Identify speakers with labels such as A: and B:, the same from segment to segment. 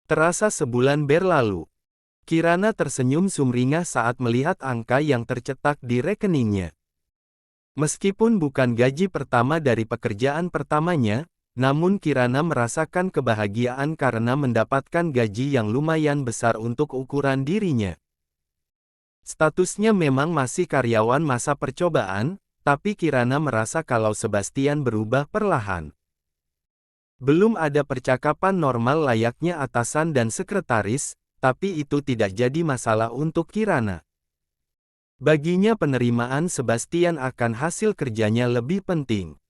A: Terasa sebulan berlalu. Kirana tersenyum sumringah saat melihat angka yang tercetak di rekeningnya. Meskipun bukan gaji pertama dari pekerjaan pertamanya, namun Kirana merasakan kebahagiaan karena mendapatkan gaji yang lumayan besar untuk ukuran dirinya. Statusnya memang masih karyawan masa percobaan, tapi Kirana merasa kalau Sebastian berubah perlahan. Belum ada percakapan normal layaknya atasan dan sekretaris, tapi itu tidak jadi masalah untuk Kirana. Baginya penerimaan Sebastian akan hasil kerjanya lebih penting.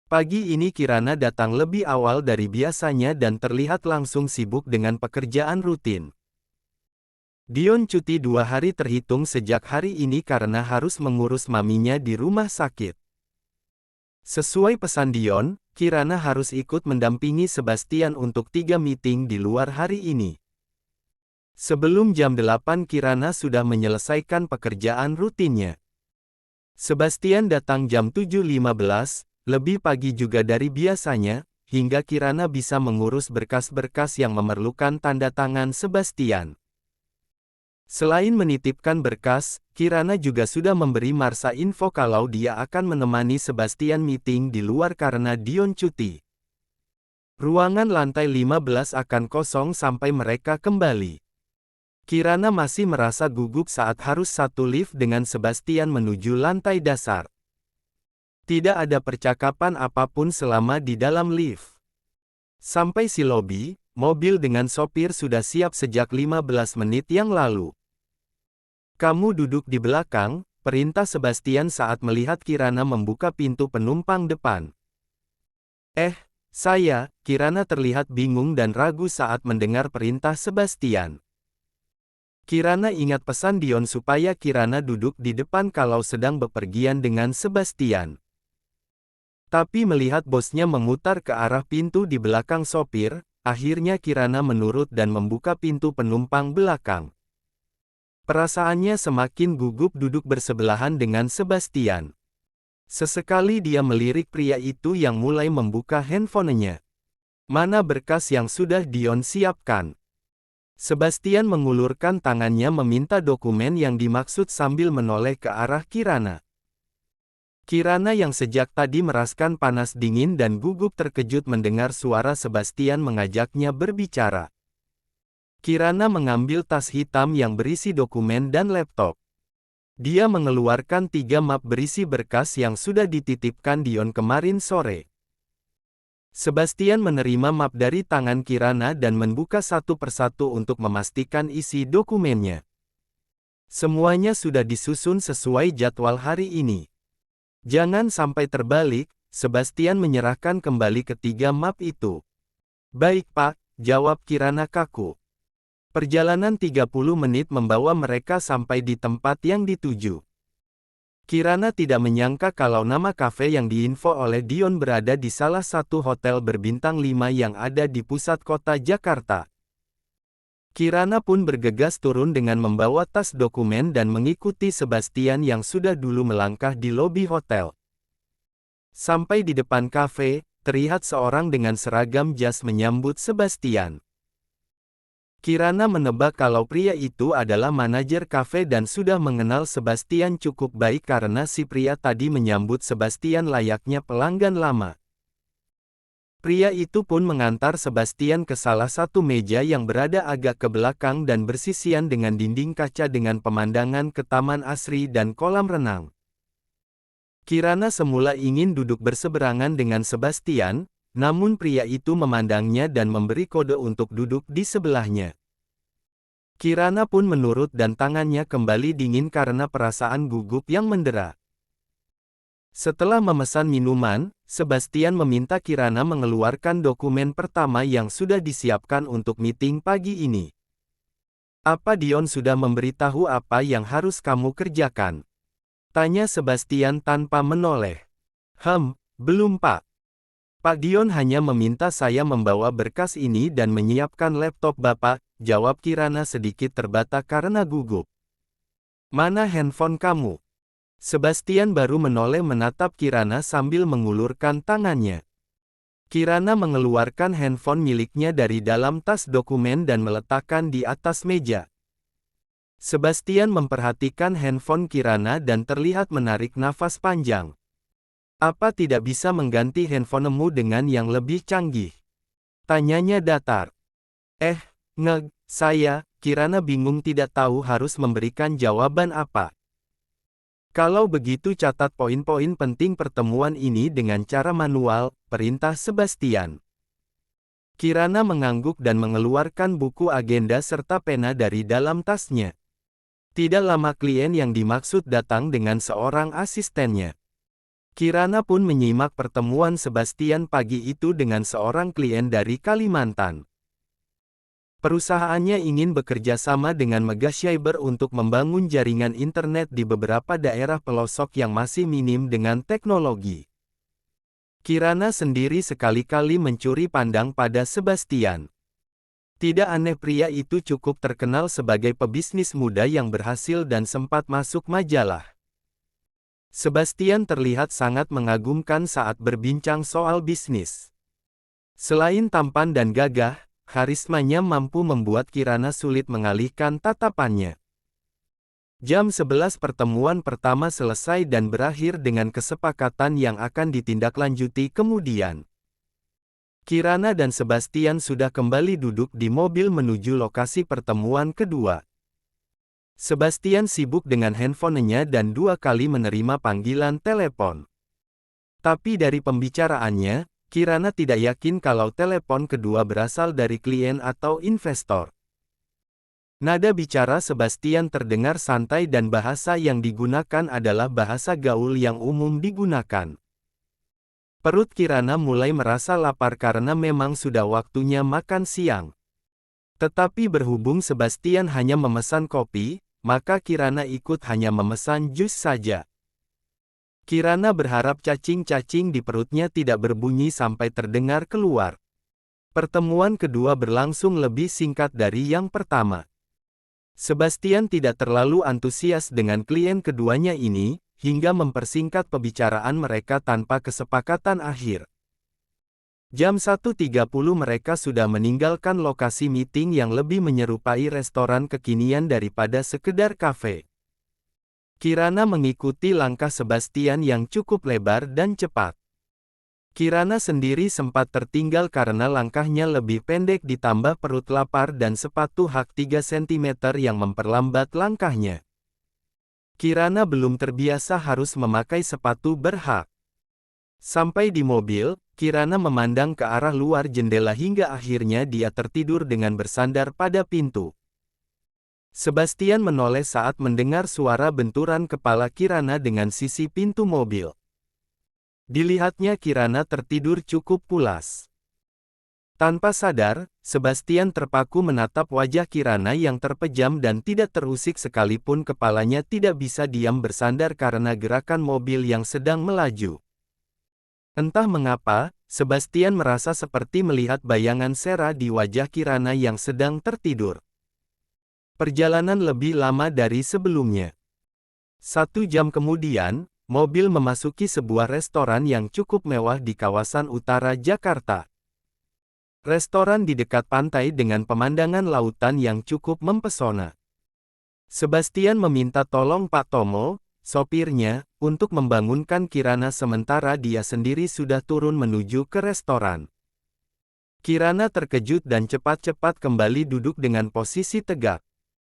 A: Pagi ini Kirana datang lebih awal dari biasanya dan terlihat langsung sibuk dengan pekerjaan rutin. Dion cuti 2 hari terhitung sejak hari ini karena harus mengurus maminya di rumah sakit. Sesuai pesan Dion, Kirana harus ikut mendampingi Sebastian untuk 3 meeting di luar hari ini. Sebelum jam 8 Kirana sudah menyelesaikan pekerjaan rutinnya. Sebastian datang jam 7.15, lebih pagi juga dari biasanya, hingga Kirana bisa mengurus berkas-berkas yang memerlukan tanda tangan Sebastian. Selain menitipkan berkas, Kirana juga sudah memberi Marsha info kalau dia akan menemani Sebastian meeting di luar karena Dion cuti. Ruangan lantai 15 akan kosong sampai mereka kembali. Kirana masih merasa gugup saat harus satu lift dengan Sebastian menuju lantai dasar. Tidak ada percakapan apapun selama di dalam lift. Sampai si lobi, mobil dengan sopir sudah siap sejak 15 menit yang lalu. Kamu duduk di belakang, perintah Sebastian saat melihat Kirana membuka pintu penumpang depan. Kirana terlihat bingung dan ragu saat mendengar perintah Sebastian. Kirana ingat pesan Dion supaya Kirana duduk di depan kalau sedang bepergian dengan Sebastian. Tapi melihat bosnya memutar ke arah pintu di belakang sopir, akhirnya Kirana menurut dan membuka pintu penumpang belakang. Perasaannya semakin gugup duduk bersebelahan dengan Sebastian. Sesekali dia melirik pria itu yang mulai membuka handphonenya. Mana berkas yang sudah Dion siapkan? Sebastian mengulurkan tangannya meminta dokumen yang dimaksud sambil menoleh ke arah Kirana. Kirana yang sejak tadi merasakan panas dingin dan gugup terkejut mendengar suara Sebastian mengajaknya berbicara. Kirana mengambil tas hitam yang berisi dokumen dan laptop. Dia mengeluarkan 3 map berisi berkas yang sudah dititipkan Dion kemarin sore. Sebastian menerima map dari tangan Kirana dan membuka satu persatu untuk memastikan isi dokumennya. Semuanya sudah disusun sesuai jadwal hari ini. Jangan sampai terbalik, Sebastian menyerahkan kembali ketiga map itu. Baik Pak, jawab Kirana kaku. Perjalanan 30 menit membawa mereka sampai di tempat yang dituju. Kirana tidak menyangka kalau nama kafe yang diinfo oleh Dion berada di salah satu hotel berbintang 5 yang ada di pusat kota Jakarta. Kirana pun bergegas turun dengan membawa tas dokumen dan mengikuti Sebastian yang sudah dulu melangkah di lobi hotel. Sampai di depan kafe, terlihat seorang dengan seragam jas menyambut Sebastian. Kirana menebak kalau pria itu adalah manajer kafe dan sudah mengenal Sebastian cukup baik karena si pria tadi menyambut Sebastian layaknya pelanggan lama. Pria itu pun mengantar Sebastian ke salah satu meja yang berada agak ke belakang dan bersisian dengan dinding kaca dengan pemandangan ke taman asri dan kolam renang. Kirana semula ingin duduk berseberangan dengan Sebastian, namun pria itu memandangnya dan memberi kode untuk duduk di sebelahnya. Kirana pun menurut dan tangannya kembali dingin karena perasaan gugup yang mendera. Setelah memesan minuman, Sebastian meminta Kirana mengeluarkan dokumen pertama yang sudah disiapkan untuk meeting pagi ini. Apa Dion sudah memberitahu apa yang harus kamu kerjakan? Tanya Sebastian tanpa menoleh. Belum Pak. Pak Dion hanya meminta saya membawa berkas ini dan menyiapkan laptop Bapak, jawab Kirana sedikit terbata karena gugup. Mana handphone kamu? Sebastian baru menoleh menatap Kirana sambil mengulurkan tangannya. Kirana mengeluarkan handphone miliknya dari dalam tas dokumen dan meletakkan di atas meja. Sebastian memperhatikan handphone Kirana dan terlihat menarik nafas panjang. Apa tidak bisa mengganti handphonemu dengan yang lebih canggih? Tanyanya datar. Kirana bingung tidak tahu harus memberikan jawaban apa. Kalau begitu catat poin-poin penting pertemuan ini dengan cara manual, perintah Sebastian. Kirana mengangguk dan mengeluarkan buku agenda serta pena dari dalam tasnya. Tidak lama klien yang dimaksud datang dengan seorang asistennya. Kirana pun menyimak pertemuan Sebastian pagi itu dengan seorang klien dari Kalimantan. Perusahaannya ingin bekerja sama dengan Megacyber untuk membangun jaringan internet di beberapa daerah pelosok yang masih minim dengan teknologi. Kirana sendiri sekali-kali mencuri pandang pada Sebastian. Tidak aneh pria itu cukup terkenal sebagai pebisnis muda yang berhasil dan sempat masuk majalah. Sebastian terlihat sangat mengagumkan saat berbincang soal bisnis. Selain tampan dan gagah, karismanya mampu membuat Kirana sulit mengalihkan tatapannya. Jam 11 pertemuan pertama selesai dan berakhir dengan kesepakatan yang akan ditindaklanjuti kemudian. Kirana dan Sebastian sudah kembali duduk di mobil menuju lokasi pertemuan kedua. Sebastian sibuk dengan handphonenya dan 2 kali menerima panggilan telepon. Tapi dari pembicaraannya, Kirana tidak yakin kalau telepon kedua berasal dari klien atau investor. Nada bicara Sebastian terdengar santai dan bahasa yang digunakan adalah bahasa gaul yang umum digunakan. Perut Kirana mulai merasa lapar karena memang sudah waktunya makan siang. Tetapi berhubung Sebastian hanya memesan kopi, maka Kirana ikut hanya memesan jus saja. Kirana berharap cacing-cacing di perutnya tidak berbunyi sampai terdengar keluar. Pertemuan kedua berlangsung lebih singkat dari yang pertama. Sebastian tidak terlalu antusias dengan klien keduanya ini, hingga mempersingkat pembicaraan mereka tanpa kesepakatan akhir. Jam 1.30 mereka sudah meninggalkan lokasi meeting yang lebih menyerupai restoran kekinian daripada sekedar kafe. Kirana mengikuti langkah Sebastian yang cukup lebar dan cepat. Kirana sendiri sempat tertinggal karena langkahnya lebih pendek ditambah perut lapar dan sepatu hak 3 cm yang memperlambat langkahnya. Kirana belum terbiasa harus memakai sepatu berhak. Sampai di mobil, Kirana memandang ke arah luar jendela hingga akhirnya dia tertidur dengan bersandar pada pintu. Sebastian menoleh saat mendengar suara benturan kepala Kirana dengan sisi pintu mobil. Dilihatnya Kirana tertidur cukup pulas. Tanpa sadar, Sebastian terpaku menatap wajah Kirana yang terpejam dan tidak terusik sekalipun kepalanya tidak bisa diam bersandar karena gerakan mobil yang sedang melaju. Entah mengapa, Sebastian merasa seperti melihat bayangan Sera di wajah Kirana yang sedang tertidur. Perjalanan lebih lama dari sebelumnya. 1 jam kemudian, mobil memasuki sebuah restoran yang cukup mewah di kawasan utara Jakarta. Restoran di dekat pantai dengan pemandangan lautan yang cukup mempesona. Sebastian meminta tolong Pak Tomo, sopirnya, untuk membangunkan Kirana sementara dia sendiri sudah turun menuju ke restoran. Kirana terkejut dan cepat-cepat kembali duduk dengan posisi tegak.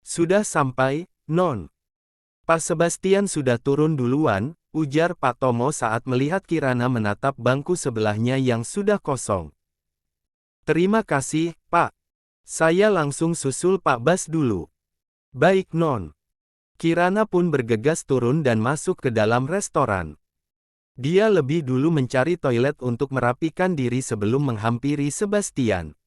A: Sudah sampai, Non. Pak Sebastian sudah turun duluan, ujar Pak Tomo saat melihat Kirana menatap bangku sebelahnya yang sudah kosong. Terima kasih, Pak. Saya langsung susul Pak Bas dulu. Baik Non. Kirana pun bergegas turun dan masuk ke dalam restoran. Dia lebih dulu mencari toilet untuk merapikan diri sebelum menghampiri Sebastian.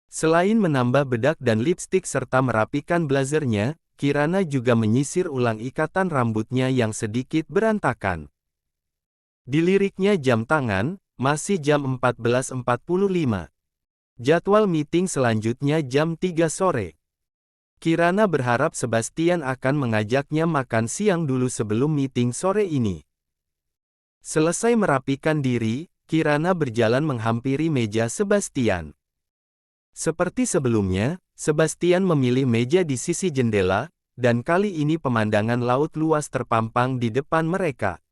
A: Selain menambah bedak dan lipstik serta merapikan blazernya, Kirana juga menyisir ulang ikatan rambutnya yang sedikit berantakan. Diliriknya jam tangan, masih jam 14.45. Jadwal meeting selanjutnya jam 3 sore. Kirana berharap Sebastian akan mengajaknya makan siang dulu sebelum meeting sore ini. Selesai merapikan diri, Kirana berjalan menghampiri meja Sebastian. Seperti sebelumnya, Sebastian memilih meja di sisi jendela, dan kali ini pemandangan laut luas terpampang di depan mereka.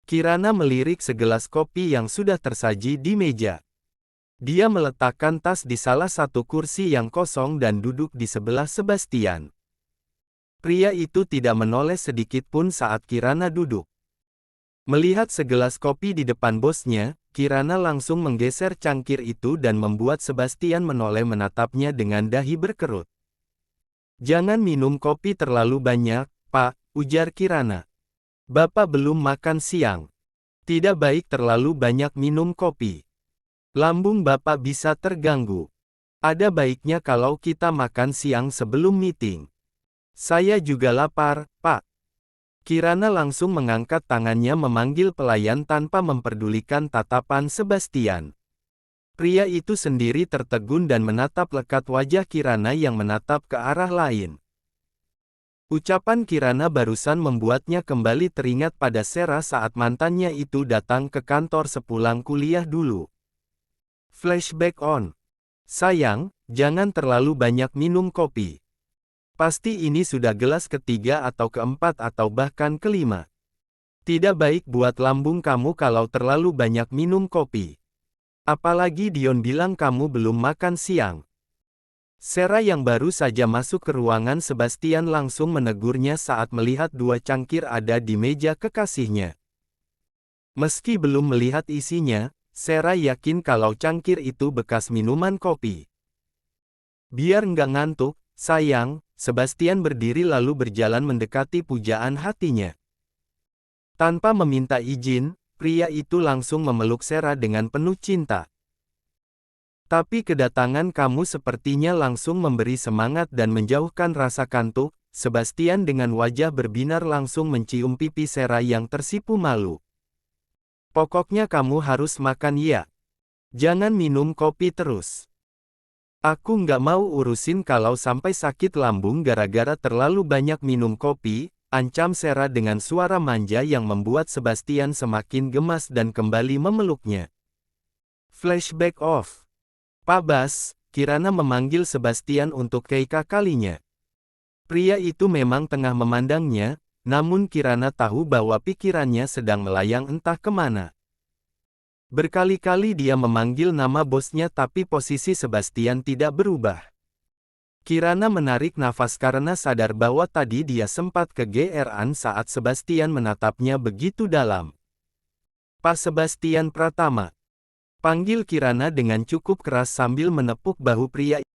A: Kirana melirik segelas kopi yang sudah tersaji di meja. Dia meletakkan tas di salah satu kursi yang kosong dan duduk di sebelah Sebastian. Pria itu tidak menoleh sedikit pun saat Kirana duduk. Melihat segelas kopi di depan bosnya, Kirana langsung menggeser cangkir itu dan membuat Sebastian menoleh menatapnya dengan dahi berkerut. "Jangan minum kopi terlalu banyak, Pak," ujar Kirana. "Bapak belum makan siang. Tidak baik terlalu banyak minum kopi. Lambung Bapak bisa terganggu. Ada baiknya kalau kita makan siang sebelum meeting." "Saya juga lapar, Pak." Kirana langsung mengangkat tangannya memanggil pelayan tanpa memperdulikan tatapan Sebastian. Pria itu sendiri tertegun dan menatap lekat wajah Kirana yang menatap ke arah lain. Ucapan Kirana barusan membuatnya kembali teringat pada Sera saat mantannya itu datang ke kantor sepulang kuliah dulu. Flashback on. "Sayang, jangan terlalu banyak minum kopi. Pasti ini sudah gelas ketiga atau keempat atau bahkan kelima. Tidak baik buat lambung kamu kalau terlalu banyak minum kopi. Apalagi Dion bilang kamu belum makan siang." Sera yang baru saja masuk ke ruangan Sebastian langsung menegurnya saat melihat dua cangkir ada di meja kekasihnya. Meski belum melihat isinya, Sera yakin kalau cangkir itu bekas minuman kopi. "Biar nggak ngantuk, sayang," Sebastian berdiri lalu berjalan mendekati pujaan hatinya. Tanpa meminta izin, pria itu langsung memeluk Sera dengan penuh cinta. "Tapi kedatangan kamu sepertinya langsung memberi semangat dan menjauhkan rasa kantuk." Sebastian dengan wajah berbinar langsung mencium pipi Sera yang tersipu malu. "Pokoknya kamu harus makan ya. Jangan minum kopi terus. Aku nggak mau urusin kalau sampai sakit lambung gara-gara terlalu banyak minum kopi," ancam Sera dengan suara manja yang membuat Sebastian semakin gemas dan kembali memeluknya. Flashback off. "Pak Bas," Kirana memanggil Sebastian untuk kalinya. Pria itu memang tengah memandangnya, namun Kirana tahu bahwa pikirannya sedang melayang entah kemana. Berkali-kali dia memanggil nama bosnya tapi posisi Sebastian tidak berubah. Kirana menarik nafas karena sadar bahwa tadi dia sempat kegeeran saat Sebastian menatapnya begitu dalam. "Pak Sebastian Pratama," panggil Kirana dengan cukup keras sambil menepuk bahu pria